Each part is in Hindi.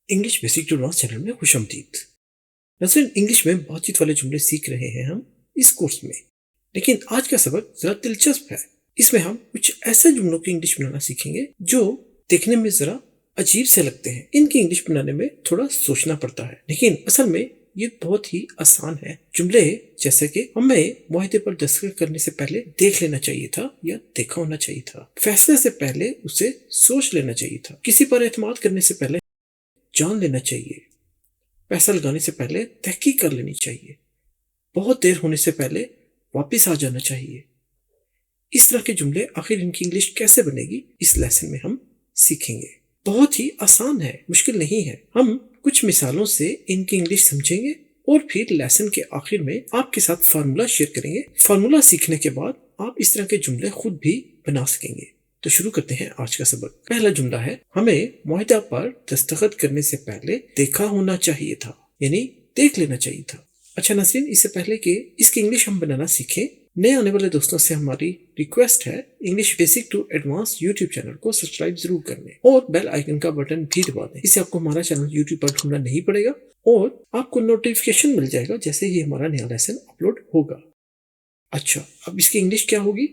English basic to advance channel में खुशामदीद। नज़रीन, इंग्लिश में बातचीत वाले जुमले सीख रहे हैं हम इस कोर्स में। लेकिन आज का सबक जरा दिलचस्प है। इसमें हम कुछ ऐसे जुमलों की इंग्लिश बनाना सीखेंगे जो देखने में जरा अजीब से लगते हैं। इनकी इंग्लिश बनाने में थोड़ा सोचना पड़ता है, लेकिन असल में ये बहुत ही आसान है। जुमले जैसे कि हमें मुआहदे पर दस्तखत करने से पहले देख लेना चाहिए था या देखा होना चाहिए था, फैसले से पहले उसे सोच लेना चाहिए था, किसी पर एतमाद करने से पहले जान लेना चाहिए, पैसा लगाने से पहले तहकीक कर लेनी चाहिए, बहुत देर होने से पहले वापस आ जाना चाहिए। इस तरह के जुमले आखिर इनकी इंग्लिश कैसे बनेगी, इस लेसन में हम सीखेंगे। बहुत ही आसान है, मुश्किल नहीं है। हम कुछ मिसालों से इनकी इंग्लिश समझेंगे और फिर लेसन के आखिर में आपके साथ फार्मूला शेयर करेंगे। फार्मूला सीखने के बाद आप इस तरह के जुमले खुद भी बना सकेंगे। तो शुरू करते हैं आज का सबक। पहला जुमला है, हमें मुआहदा पर दस्तखत करने से पहले देखा होना चाहिए था, यानी देख लेना चाहिए था। अच्छा नाज़रीन, इससे पहले कि इसकी इंग्लिश हम बनाना सीखें, नए आने वाले दोस्तों से हमारी रिक्वेस्ट है English basic to advance YouTube channel को सब्सक्राइब जरूर करने और बेल आइकन का बटन भी दबा दें। इससे आपको हमारा चैनल यूट्यूब पर ढूंढना नहीं पड़ेगा और आपको नोटिफिकेशन मिल जाएगा जैसे ही हमारा नया लेसन अपलोड होगा। अच्छा, अब इसकी इंग्लिश क्या होगी,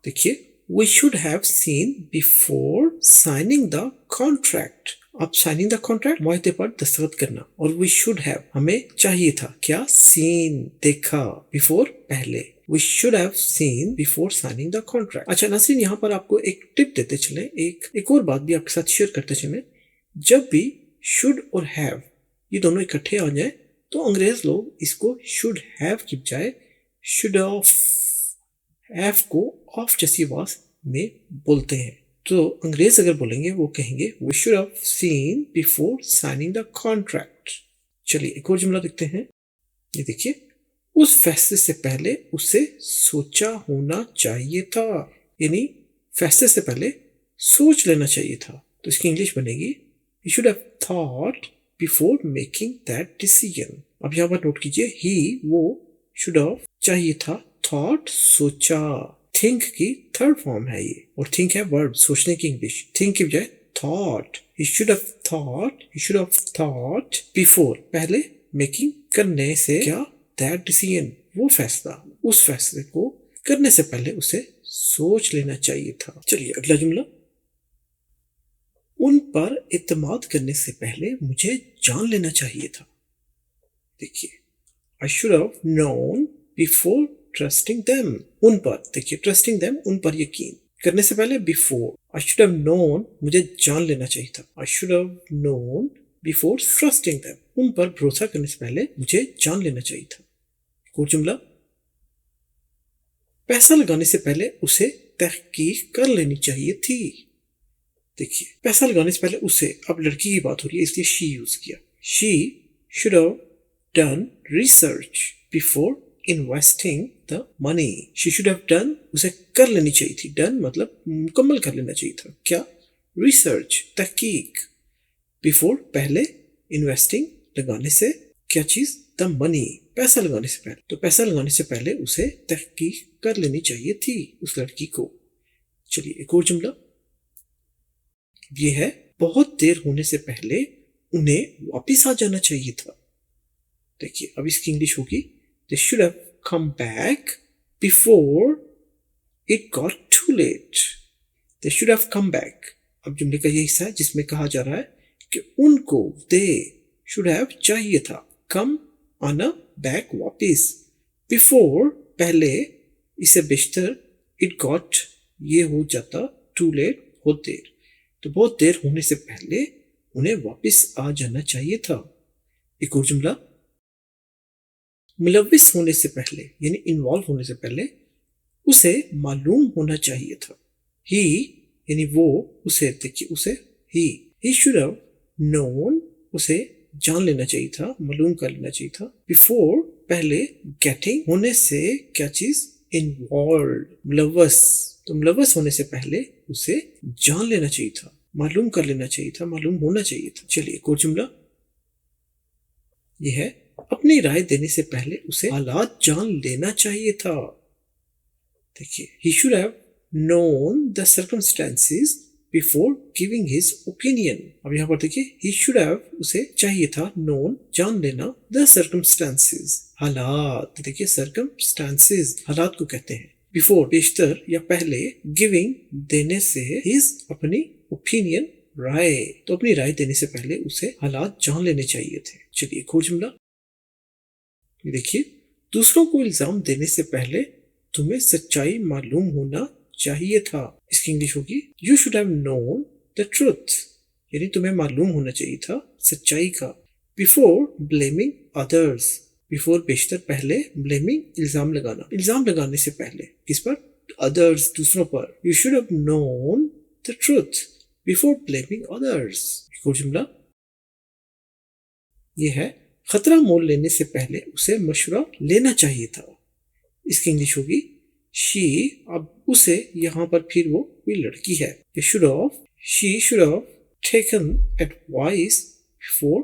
देखिए। We should have seen before signing the contract. अब साइनिंग द कॉन्ट्रैक्ट, मुआहदे पर दस्तखत करना, और we should have हमें चाहिए था क्या, seen देखा, before पहले। We should have seen before signing the contract. अच्छा नाज़रीन, यहाँ पर आपको एक टिप देते चले, एक और बात भी आपके साथ शेयर करते चले। जब भी should और have ये दोनों इकट्ठे आ जाए तो अंग्रेज लोग इसको should have की बजाय should have को ऑफ जैसी आवाज में बोलते हैं। तो अंग्रेज अगर बोलेंगे वो कहेंगे we should have seen before signing the contract. चलिए एक और जुमला देखते हैं। ये देखिए, उस फैसले से पहले उसे सोचा होना चाहिए था, यानी फैसले से पहले सोच लेना चाहिए था। तो इसकी इंग्लिश बनेगी he should have thought before making that decision. अब यहाँ पर नोट कीजिए, he वो should have चाहिए था, थॉट सोचा, थिंक की थर्ड फॉर्म है ये, और थिंक है वर्ब, सोचने की इंग्लिश। थिंक की बजाय thought, he should have thought, he should have thought before पहले, मेकिंग करने से क्या, दैट डिसीजन वो फैसला, उस फैसले को करने से पहले उसे सोच लेना चाहिए था। चलिए अगला जुमला, उन पर एतमाद करने से पहले मुझे जान लेना चाहिए था। देखिए, I should have known before trusting them. उन पर, देखिए ट्रस्टिंग देम, उन पर यकीन करने से पहले before, I should have known मुझे जान लेना चाहिए था, I should have known before trusting them, उन पर भरोसा करने से पहले मुझे जान लेना चाहिए था। एक और जुमला, पैसा लगाने से पहले उसे तहकीक कर लेनी चाहिए थी। देखिए, पैसा लगाने से पहले उसे, अब लड़की की बात हो रही है इसलिए शी यूज किया। She should have done research before investing the money. She should have done, उसे कर लेनी चाहिए थी, डन मतलब मुकम्मल कर लेना चाहिए था, क्या, रिसर्च तहकीक, बिफोर पहले, इन्वेस्टिंग लगाने से, क्या चीज, द मनी पैसा लगाने से पहले। तो पैसा लगाने से पहले उसे तहकीक कर लेनी चाहिए थी उस लड़की को। चलिए एक और जुमला, ये है, बहुत देर होने से पहले उन्हें वापिस आ जाना चाहिए था। देखिए अब इसकी इंग्लिश होगी, they should have come back before it got too late. They should have come back. अब जुमले का ये हिस्सा है जिसमें कहा जा रहा है कि उनको, they should have चाहिए था, come आना, back वापिस, before पहले, इससे बेशतर, it got ये हो जाता, too late बहुत देर, तो बहुत देर होने से पहले उन्हें वापिस आ जाना चाहिए था। एक और जुमला, मुलविस होने से पहले यानी इन्वॉल्व होने से पहले उसे मालूम होना चाहिए था। ही यानी वो, उसे, देखिए उसे, ही शुड हैव नोन, उसे जान लेना चाहिए था, मालूम कर लेना चाहिए था, बिफोर पहले, गेटिंग होने से क्या चीज, इन्वॉल्व, मुलविस, तो मुलविस होने से पहले उसे जान लेना चाहिए था, मालूम कर लेना चाहिए था, मालूम होना चाहिए था। चलिए एक और जुमला, यह है, अपनी राय देने से पहले उसे हालात जान लेना चाहिए था। देखिए, he should have known the circumstances before giving his opinion. अब यहाँ पर देखिए he should have, उसे चाहिए था known, जान लेना the circumstances, हालात. देखिए circumstances हालात को कहते हैं. Before बेशतर या पहले, giving देने से, his अपनी opinion राय, तो अपनी राय देने से पहले उसे हालात जान लेने चाहिए थे. चलिए एक और जुमला देखिए, दूसरों को इल्जाम देने से पहले तुम्हें सच्चाई मालूम होना चाहिए था. इसकी इंग्लिश होगी you should have known the truth, यानी तुम्हें मालूम होना चाहिए था सच्चाई का. बिफोर ब्लेमिंग अदर्स, बिफोर बेशतर पहले, ब्लेमिंग इल्जाम लगाना, इल्जाम लगाने से पहले किस पर? अदर्स, दूसरों पर. You should have known the truth before blaming others. एक और जुमला ये है, खतरा मोल लेने से पहले उसे मशवरा लेना चाहिए था. इसकी इंग्लिश होगी शी, अब उसे, यहाँ पर फिर वो कोई लड़की है. She should have taken advice before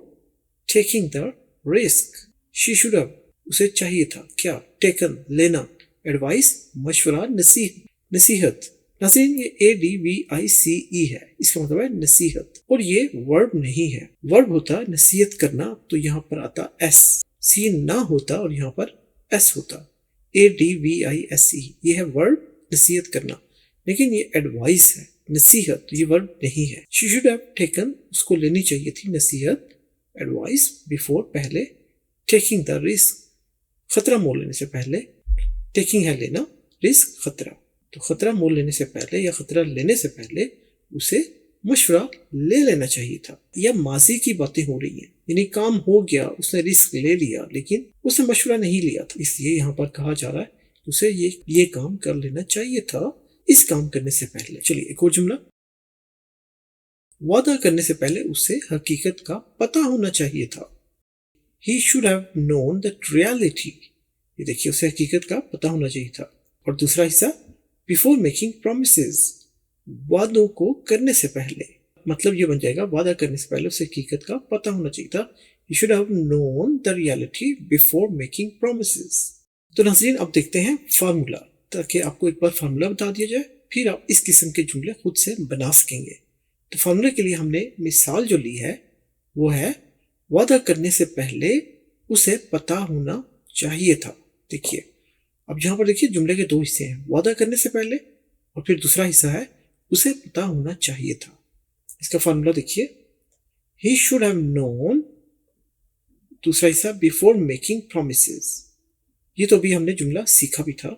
taking the risk. She should have, उसे चाहिए था क्या? टेकन लेना, एडवाइस मशवरा, नसीहत. नाज़रीन ये ADVICE है, इसका मतलब है नसीहत, और ये वर्ब नहीं है. वर्ब होता नसीहत करना, तो यहाँ पर आता S, सी ना होता और यहाँ पर S होता. ADVICE ये है वर्ब नसीहत करना, लेकिन ये एडवाइस है, नसीहत, ये वर्ब नहीं है. शी शुड हैव टेकन, उसको लेनी चाहिए थी नसीहत, एडवाइस बिफोर पहले, टेकिंग द रिस्क, खतरा मोल लेने से पहले. टेकिंग है लेना, रिस्क खतरा, तो खतरा मोल लेने से पहले या खतरा लेने से पहले उसे मशवरा ले लेना चाहिए था. या माजी की बातें हो रही हैं, यानी काम हो गया, उसने रिस्क ले लिया लेकिन उसने मशवरा नहीं लिया था, इसलिए यहाँ पर कहा जा रहा है उसे ये काम कर लेना चाहिए था इस काम करने से पहले. चलिए एक और जुमला, वादा करने से पहले उसे हकीकत का पता होना चाहिए था. He should have known that reality, ये देखिए उसे हकीकत का पता होना चाहिए था. और दूसरा हिस्सा, बिफोर मेकिंग प्रोमिसेस, वादों को करने से पहले, मतलब ये बन जाएगा वादा करने से पहले उसे हकीकत का पता होना चाहिए था. You should have known the reality before making promises. तो नाज़रीन अब देखते हैं फार्मूला, ताकि आपको एक बार फार्मूला बता दिया जाए, फिर आप इस किस्म के जुमले खुद से बना सकेंगे. तो फार्मूले के लिए हमने मिसाल जो ली है वो है, वादा करने से पहले उसे पता होना चाहिए था. देखिए अब यहाँ पर देखिए जुमले के दो हिस्से हैं, वादा करने से पहले और फिर दूसरा हिस्सा है उसे पता होना चाहिए था. इसका फार्मूला देखिए, he should have known, दूसरा हिस्सा बिफोर मेकिंग प्रोमिसेस, ये तो अभी हमने जुमला सीखा भी था.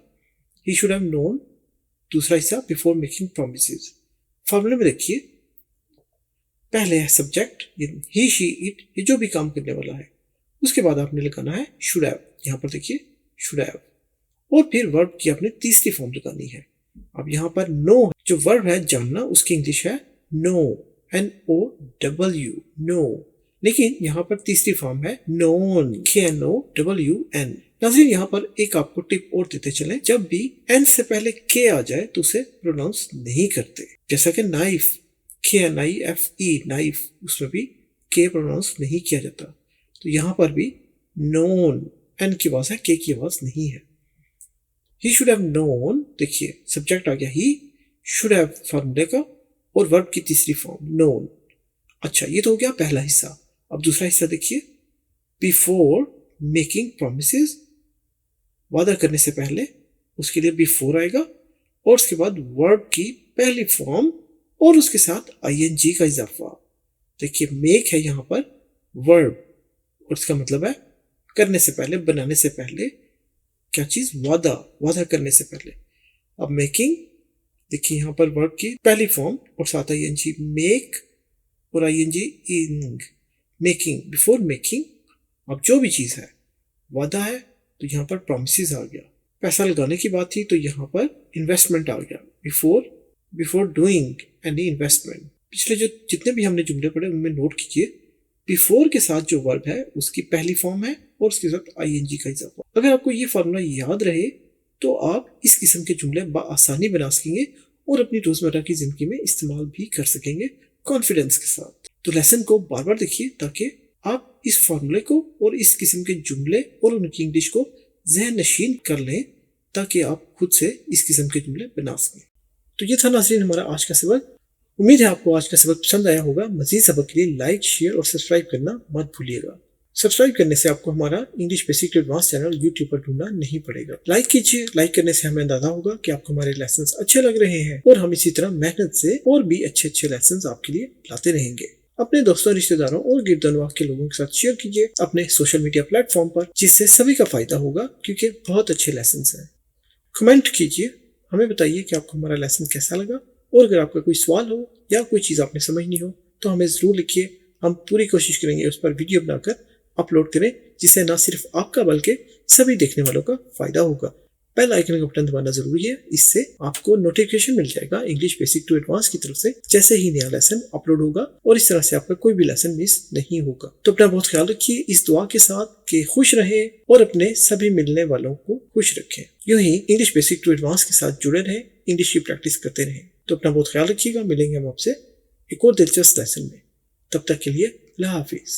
he should have known, दूसरा हिस्सा बिफोर मेकिंग प्रोमिसेस. फार्मूले में देखिए पहले है सब्जेक्ट, he she it, ये जो भी काम करने वाला है, उसके बाद आपने लगाना है should have, यहाँ पर देखिए should have, और फिर वर्ब की आपने तीसरी फॉर्म लगानी है. अब यहाँ पर नो, जो वर्ब है जानना, उसकी इंग्लिश है नो, NOW, नो, लेकिन यहाँ पर तीसरी फॉर्म है नोन, KNOWN. नाज़रीन यहाँ पर एक आपको टिप और देते चलें, जब भी N से पहले K आ जाए तो उसे प्रोनाउंस नहीं करते. जैसा कि नाइफ, KNIFE, नाइफ, उसमें भी K प्रोनाउंस नहीं किया जाता. तो यहाँ पर भी नोन, N की आवाज है, K की आवाज नहीं है. He should have known, देखिए सब्जेक्ट आ गया he, should have फॉर्मूले का, और वर्ब की तीसरी फॉर्म known. अच्छा ये तो हो गया पहला हिस्सा. अब दूसरा हिस्सा देखिए, बिफोर मेकिंग प्रोमिसेस, वादा करने से पहले, उसके लिए बिफोर आएगा, और उसके बाद वर्ब की पहली फॉर्म और उसके साथ ING का इजाफा. देखिए मेक है यहाँ पर वर्ब, और इसका मतलब है करने से पहले, बनाने से पहले, क्या चीज? वादा, वादा करने से पहले. अब मेकिंग, देखिए यहाँ पर वर्ब की पहली फॉर्म और साथ ING, मेक और ING इंग, मेकिंग, बिफोर मेकिंग. अब जो भी चीज है वादा है तो यहाँ पर प्रोमिसेस आ गया. पैसा लगाने की बात थी तो यहाँ पर इन्वेस्टमेंट आ गया, बिफोर डूइंग एनी इन्वेस्टमेंट. पिछले जो जितने भी हमने जुमले पढ़े उनमें नोट कीजिए, बिफोर के साथ जो वर्ब है उसकी पहली फॉर्म है और उसके साथ ING का इजाफा. अगर आपको ये फार्मूला याद रहे तो आप इस किस्म के जुमले आसानी बना सकेंगे और अपनी रोजमर्रा की जिंदगी में इस्तेमाल भी कर सकेंगे कॉन्फिडेंस के साथ. तो लेसन को बार बार देखिए ताकि आप इस फार्मूले को और इस किस्म के जुमले और उनकी इंग्लिश को ज़हन नशीन कर लें, ताकि आप खुद से इस किस्म के जुमले बना सकें. तो ये था नाज़रीन हमारा आज का सबक. उम्मीद है आपको आज का सबक पसंद आया होगा। मजीद सबक के लिए लाइक, शेयर और सब्सक्राइब करना मत भूलिएगा। सब्सक्राइब करने से आपको हमारा English basic to advance channel YouTube पर ढूंढना नहीं पड़ेगा। लाइक कीजिए, लाइक करने से हमें अंदाजा होगा कि आपको हमारे लेसन अच्छे लग रहे हैं और हम इसी तरह मेहनत से और भी अच्छे लेसन आपके लिए लाते रहेंगे। अपने दोस्तों, रिश्तेदारों और गिरद नवाह के लोगों के साथ शेयर कीजिए अपने सोशल मीडिया प्लेटफॉर्म पर, जिससे सभी का फायदा होगा क्योंकि बहुत अच्छे लेसन हैं। कमेंट कीजिए, हमें बताइए कि आपको हमारा लेसन कैसा लगा, और अगर आपका कोई सवाल हो या कोई चीज़ आपने समझनी हो तो हमें ज़रूर लिखिए। हम पूरी कोशिश करेंगे उस पर वीडियो बनाकर अपलोड करें, जिससे न सिर्फ आपका बल्कि सभी देखने वालों का फायदा होगा। बेल आइकन का बटन दबाना जरूरी है, इससे आपको नोटिफिकेशन मिल जाएगा इंग्लिश बेसिक टू एडवांस की तरफ से जैसे ही नया लेसन अपलोड होगा, और इस तरह से आपका कोई भी लेसन मिस नहीं होगा। तो अपना बहुत ख्याल रखिए इस दुआ के साथ कि खुश रहें और अपने सभी मिलने वालों को खुश रखें। यूं ही इंग्लिश बेसिक टू एडवांस के साथ जुड़े रहें, इंग्लिश की प्रैक्टिस करते रहें। तो अपना बहुत ख्याल रखिएगा। मिलेंगे हम आपसे एक और दिलचस्प लेसन में। तब तक के लिए अल्लाह हाफिज।